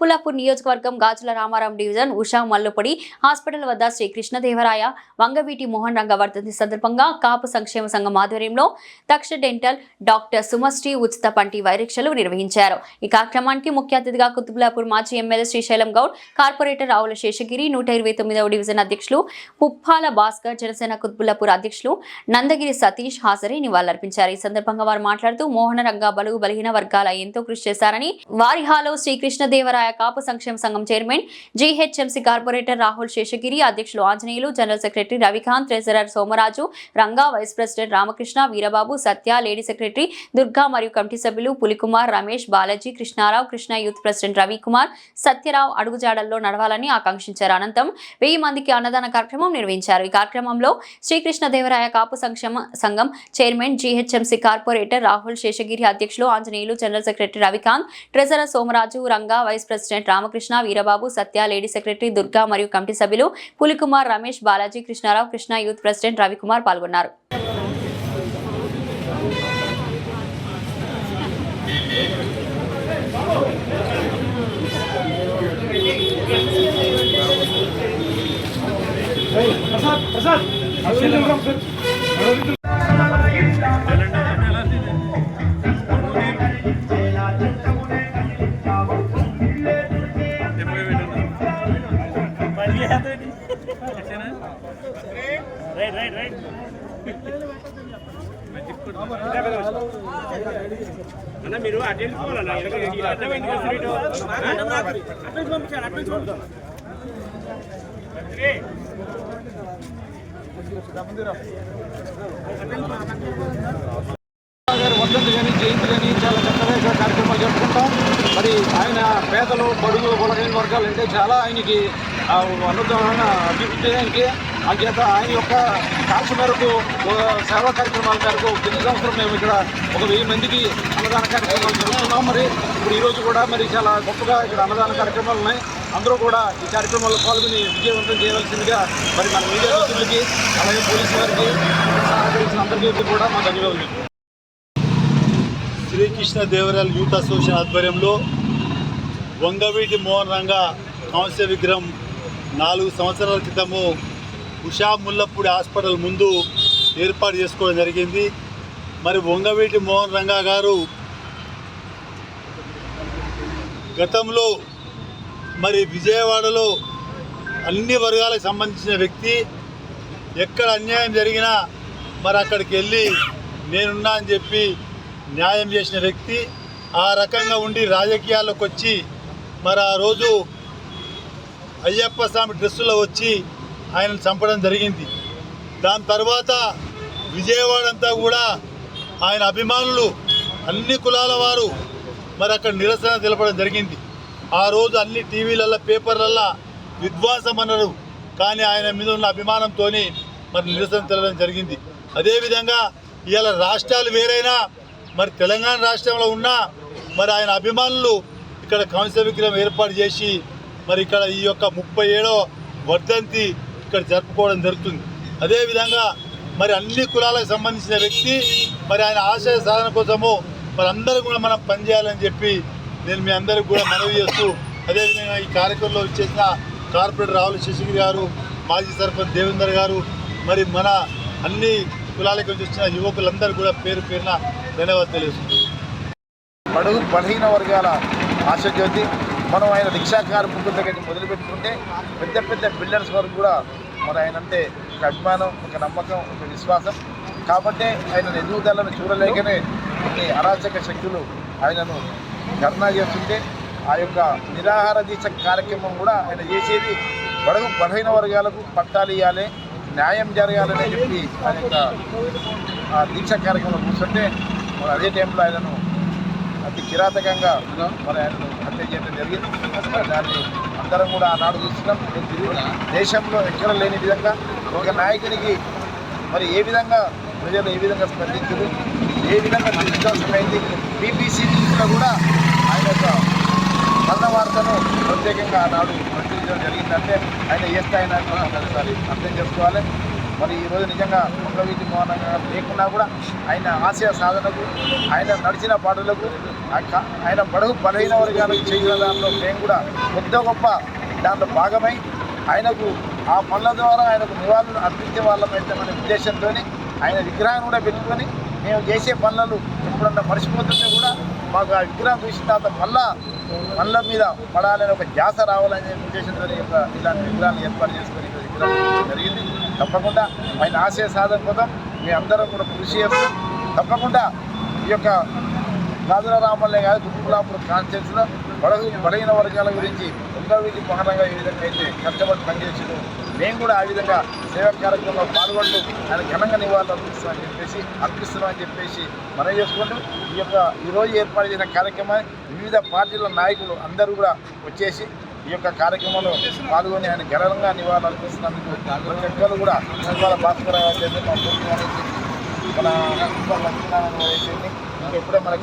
కుత్బుల్లాపూర్ నియోజకవర్గం గాజుల Ramaram division Usha మల్లుపొడి hospital వద్ద శ్రీ కృష్ణదేవరాయ వంగవీటి మోహన్ రంగ వర్ధంతి సందర్భంగా కాపు సంక్షేమ సంఘం ఆధ్వర్యంలో దక్ష డెంటల్ డాక్టర్ సుమశ్రీ ఉచిత పంటి వైరీక్షలు నిర్వహించారు। ఈ కార్యక్రమానికి ముఖ్య అతిథిగా కుత్బుల్లాపూర్ మాజీ ఎమ్మెల్యే శ్రీశైలం గౌడ్, కార్పొరేటర్ రావుల శేషగిరి, 129వ డివిజన్ అధ్యక్షులు పుప్పాల భాస్కర్, జనసేన కుత్బుల్లాపూర్ అధ్యక్షులు నందగిరి సతీష్ హాజరై నివాళులర్పించారు। ఈ సందర్భంగా వారు మాట్లాడుతూ మోహన రంగ బలుగు బలహీన వర్గాల ఎంతో కృషి చేశారని, వారి హాలో శ్రీ కృష్ణదేవరాయ కాపు సంక్షేమ సంఘం chairman GHMC corporator Rahul Seshagiri, అధ్యక్షులు Anjaneyulu, general secretary Ravikanth, treasurer Somaraju, Ranga, vice president Ramakrishna, Veerababu, Satya, lady secretary Durga మరియు కమిటీ సభ్యులు పులికుమార్, రమేష్, బాలాజీ, కృష్ణారావు, కృష్ణ యూత్ ప్రెసిడెంట్ రవికుమార్, సత్యరావు అడుగుజాడల్లో నడవాలని ఆకాంక్షించారు। అనంతరం 1000 మందికి అన్నదాన కార్యక్రమం నిర్వహించారు। ఈ కార్యక్రమంలో శ్రీకృష్ణదేవరాయ కాపు సంక్షేమ సంఘం chairman GHMC corporator Rahul Seshagiri, అధ్యక్షులు Anjaneyulu, general secretary Ravikanth, treasurer Somaraju, Ranga, vice president Ramakrishna, Veerababu, Satya, lady secretary Durga మరియు కమిటీ సభ్యులు పులికుమార్, రమేష్, బాలాజీ, కృష్ణారావు, కృష్ణ యూత్ ప్రెసిడెంట్ రవికుమార్ పాల్గొన్నారు। మీరు అటెండ్ కావాలన్నా అర్థమైంది వర్ధంతి కానీ జయంతి కానీ చాలా చక్కగా కార్యక్రమాలు జరుపుకుంటాం। మరి ఆయన పేదలు, బడుగు, బలహీన వర్గాలు అంటే చాలా ఆయనకి అనుదాన అభివృద్ధి ఆయనకి చేత ఆయన యొక్క కాల్స మేరకు సేవా కార్యక్రమాల మేరకు ప్రతి సంవత్సరం మేము ఇక్కడ 1000 మందికి అన్నదాన కార్యక్రమాలు జరుగుతున్నాం। మరి ఇప్పుడు ఈరోజు కూడా మరి చాలా గొప్పగా ఇక్కడ అన్నదాన కార్యక్రమాలు ఉన్నాయి। అందరూ కూడా ఈ కార్యక్రమాల్లో పాల్గొని విజయవంతం చేయవలసిందిగా మరి మన మీడియా మిత్రులకి, అలాగే పోలీసు వారికి సహకరించిన అందరికీ కూడా మా ధన్యవాదాలు। శ్రీకృష్ణదేవరాయల యూత్ అసోసియేషన్ ఆధ్వర్యంలో వంగవీటి మోహన్ రంగ కాంస్య విగ్రహం 4 సంవత్సరాల క్రితము ఉషా ముల్లపూడి హాస్పిటల్ ముందు ఏర్పాటు చేసుకోవడం జరిగింది। మరి వంగవీటి మోహన్ రంగ గారు గతంలో మరి విజయవాడలో అన్ని వర్గాలకు సంబంధించిన వ్యక్తి, ఎక్కడ అన్యాయం జరిగినా మరి అక్కడికి వెళ్ళి నేనున్నా అని చెప్పి న్యాయం చేసిన వ్యక్తి। ఆ రకంగా ఉండి రాజకీయాల్లోకి వచ్చి మరి ఆ రోజు అయ్యప్ప స్వామి డ్రెస్సులో వచ్చి ఆయనను చంపడం జరిగింది। దాని తర్వాత విజయవాడ అంతా కూడా ఆయన అభిమానులు, అన్ని కులాల వారు మరి అక్కడ నిరసన తెలపడం జరిగింది। ఆ రోజు అన్ని టీవీలలో, పేపర్లలో విధ్వంసం అన్నారు, కానీ ఆయన మీద ఉన్న అభిమానంతో మరి నిరసన తెలపడం జరిగింది। అదేవిధంగా ఇవాళ రాష్ట్రాలు వేరైనా మరి తెలంగాణ రాష్ట్రంలో ఉన్న మరి ఆయన అభిమానులు ఇక్కడ కాంస్య విగ్రహం ఏర్పాటు చేసి మరి ఇక్కడ ఈ యొక్క 37వ వర్ధంతి ఇక్కడ జరుపుకోవడం జరుగుతుంది। అదేవిధంగా మరి అన్ని కులాలకు సంబంధించిన వ్యక్తి, మరి ఆయన ఆశయ సాధన కోసము మరి అందరూ కూడా మనం పనిచేయాలని చెప్పి నేను మీ అందరికీ కూడా మనవి చేస్తూ, అదేవిధంగా ఈ కార్యక్రమంలో వచ్చేసిన కార్పొరేటర్ రావుల శేషగిరి గారు, మాజీ సర్పంచ్ దేవేందర్ గారు, మరి మన అన్ని కులాలకు వచ్చిన యువకులందరూ కూడా పేరు పేరున ధన్యవాదాలు తెలియజేస్తున్నాం। బడుగు బలహీన వర్గాల ఆశాజ్యోతి మనం ఆయన రిక్షా కార్మికుల దగ్గర మొదలుపెట్టుకుంటే పెద్ద పెద్ద బిల్డర్స్ వరకు కూడా మరి ఆయన అంటే ఒక అభిమానం, ఒక నమ్మకం, ఒక విశ్వాసం కాబట్టి ఆయన ఎదుగుదలను చూడలేకనే కొన్ని అరాచక శక్తులు ఆయనను ధర్నా చేస్తుంటే ఆ యొక్క నిరాహార దీక్ష కార్యక్రమం కూడా ఆయన చేసేది బడుగు బలహీన వర్గాలకు పట్టాలు ఇవ్వాలి, న్యాయం జరగాలని చెప్పి ఆయన యొక్క దీక్ష కార్యక్రమం కూర్చుంటే మరి అదే టైంలో ఆయనను అతి కిరాతకంగా మరి ఆయనను హత్య చేయడం జరిగింది। దాన్ని అందరం కూడా ఆనాడు చూస్తున్నాం। దేశంలో ఎక్కడ లేని విధంగా ఒక నాయకునికి మరి ఏ విధంగా ప్రజలు ఏ విధంగా స్పందించారు, ఏ విధంగా విశ్వాసమైంది, బీబీసీ న్యూస్లో కూడా ఆయన యొక్క మరణ వార్తను ప్రత్యేకంగా ఆనాడు ప్రచురించడం జరిగిందంటే ఆయన ఏ స్థాయి నాయకులు ఒకసారి అర్థం చేసుకోవాలి। మరి ఈరోజు నిజంగా వంగవీటి మోహన్ రంగ లేకున్నా కూడా ఆయన ఆశయ సాధనకు, ఆయన నడిచిన పాటలకు ఆయన బడుగు బలహీన వర్గాలకు చేసిన దాంట్లో మేము కూడా కొద్ద గొప్ప దాంట్లో భాగమై ఆయనకు ఆ పనుల ద్వారా ఆయనకు నివాళులు అర్పించే వాళ్ళమైతే అనే ఉద్దేశంతో ఆయన విగ్రహాన్ని కూడా పెట్టుకొని మేము చేసే పనులను ఎప్పుడన్నా మర్చిపోతుంటే కూడా మాకు ఆ విగ్రహం చూసిన తర్వాత పనుల మీద పడాలని ఒక ధ్యాస రావాలనే ఉద్దేశంతో ఇలాంటి విగ్రహాన్ని ఏర్పాటు చేసుకొని విగ్రహం జరిగింది. తప్పకుండా ఆయన ఆశయ సాధన కోసం మీ అందరం కూడా కృషి చేస్తూ తప్పకుండా ఈ యొక్క గాజుల రామల్లే కాదు దుర్గులాపూర్ కాన్స్టిట్యూన్సీలో బలహీన వర్గాల గురించి వంగవీటి మోహనంగా ఏ విధంగా అయితే కష్టపడి పనిచేసిందో మేము కూడా ఆ విధంగా సేవా కార్యక్రమంలో పాల్గొంటూ ఆయన ఘనంగా నివాళులు అర్పిస్తున్నామని చెప్పేసి మనం చేసుకుంటూ ఈరోజు ఏర్పాటు చేసిన కార్యక్రమాన్ని వివిధ పార్టీల నాయకులు అందరూ కూడా వచ్చేసి ఈ యొక్క కార్యక్రమంలో పాల్గొని ఆయన ఘనంగా నివాళులు అర్పిస్తున్నందుకు ప్రతి ఒక్కరు కూడా భాస్కర్ మన లక్ష్మీనారాయణ ఇంకా ఎప్పుడే మన